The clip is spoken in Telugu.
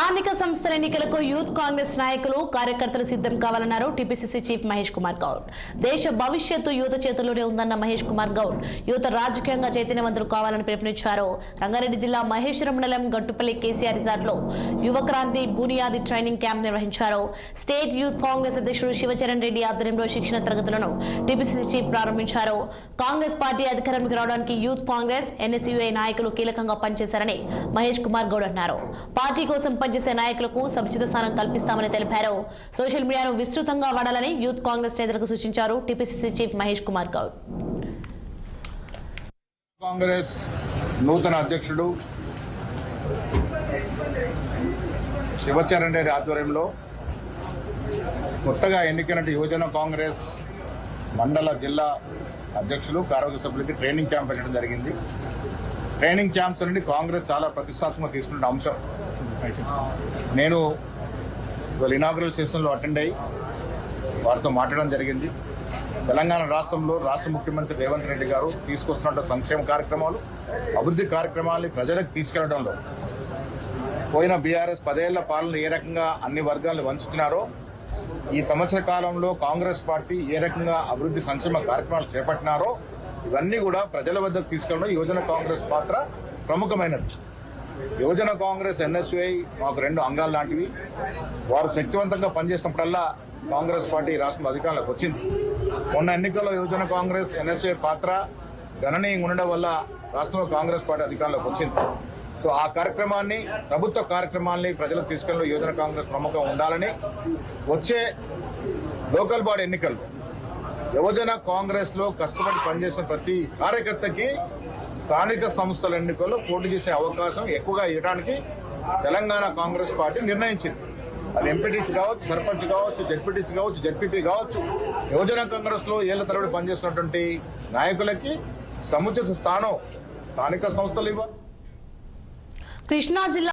స్థానిక సంస్థల ఎన్నికలకు యూత్ కాంగ్రెస్ నాయకులు కార్యకర్తలు సిద్ధం కావాలన్నారు టీపీసీసీ చీఫ్ మహేష్ కుమార్ గౌడ్. దేశ భవిష్యత్తు యువత చేతుల్లోనే ఉందన్న మహేష్ కుమార్ గౌడ్ యువత రాజకీయంగా చైతన్యవంతులు కావాలని పిలుపునిచ్చారు. రంగారెడ్డి జిల్లా మహేశ్వరం మండలం గట్టుపల్లి కేసీఆర్ రిసార్ట్ లో యువక్రాంతి బునియాది ట్రైనింగ్ క్యాంప్ నిర్వహించారు. స్టేట్ యూత్ కాంగ్రెస్ అధ్యక్షుడు శివచరణ్ రెడ్డి ఆధ్వర్యంలో శిక్షణ తరగతులను టీపీసీసీ చీఫ్ ప్రారంభించారు. కాంగ్రెస్ పార్టీ అధికారంలోకి రావడానికి యూత్ కాంగ్రెస్ ఎన్ఎస్యుఐ నాయకులు కీలకంగా పనిచేశారని మహేష్ కుమార్ గౌడ్ అన్నారు. పార్టీ కోసం పనిచేసే నాయకులకు సముచిత స్థానం కల్పిస్తామని తెలిపారు. సోషల్ మీడియాను విస్తృతంగా వాడాలని యూత్ కాంగ్రెస్ నేతలకు సూచించారు టీపీసీసీ చీఫ్ మహేష్ కుమార్ గౌడ్. కాంగ్రెస్ నూతన అధ్యక్షుడు శివచరణ్ రెడ్డి ఆధ్వర్యంలో కొత్తగా ఎన్నికైన యువజన కాంగ్రెస్ మండల జిల్లా అధ్యక్షులు కార్యవర్గ సభ్యులకి ట్రైనింగ్ క్యాంప్ పెట్టడం జరిగింది. ట్రైనింగ్ క్యాంప్స్ నుండి కాంగ్రెస్ చాలా ప్రతిష్టాత్మకంగా తీసుకున్న అంశం. నేను ఇవాళ ఇనాగ్రల్ సెషన్లో అటెండ్ అయ్యి వారితో మాట్లాడడం జరిగింది. తెలంగాణ రాష్ట్రంలో రాష్ట్ర ముఖ్యమంత్రి రేవంత్ రెడ్డి గారు తీసుకొస్తున్న సంక్షేమ కార్యక్రమాలు, అభివృద్ధి కార్యక్రమాలని ప్రజలకు తీసుకెళ్లడంలో పోయిన బీఆర్ఎస్ 10 ఏళ్ల పాలన ఏ రకంగా అన్ని వర్గాలను వంచుతున్నారో, ఈ సంవత్సర కాలంలో కాంగ్రెస్ పార్టీ ఏ రకంగా అభివృద్ధి సంక్షేమ కార్యక్రమాలు చేపట్టినారో ఇవన్నీ కూడా ప్రజల వద్దకు తీసుకెళ్లడం యువజన కాంగ్రెస్ పాత్ర ప్రముఖమైనది. యువజన కాంగ్రెస్ ఎన్ఎస్యుఐ మాకు 2 అంగాలు లాంటివి. వారు శక్తివంతంగా పనిచేసినప్పుడల్లా కాంగ్రెస్ పార్టీ రాష్ట్రంలో అధికారంలోకి వచ్చింది. మొన్న ఎన్నికల్లో యువజన కాంగ్రెస్ ఎన్ఎస్యుఐ పాత్ర గణనీయంగా ఉండడం వల్ల రాష్ట్రంలో కాంగ్రెస్ పార్టీ అధికారంలోకి వచ్చింది. సో ఆ కార్యక్రమాన్ని, ప్రభుత్వ కార్యక్రమాల్ని ప్రజలకు తీసుకెళ్లడం యువజన కాంగ్రెస్ ప్రముఖంగా ఉండాలని వచ్చే లోకల్ బాడీ ఎన్నికలు యువజన కాంగ్రెస్ లో కష్టపడి పనిచేసిన ప్రతి కార్యకర్తకి స్థానిక సంస్థల ఎన్నికల్లో పోటీ చేసే అవకాశం ఎక్కువగా ఇవ్వడానికి తెలంగాణ కాంగ్రెస్ పార్టీ నిర్ణయించింది. అది ఎంపీటీసీ కావచ్చు, సర్పంచ్ కావచ్చు, జెడ్పీటీసీ కావచ్చు, జెడ్పీపీ కావచ్చు. యువజన కాంగ్రెస్ లో ఏళ్ల తరబడి పనిచేసినటువంటి నాయకులకి సముచిత స్థానం స్థానిక సంస్థలు ఇవ్వాలి. కృష్ణా జిల్లా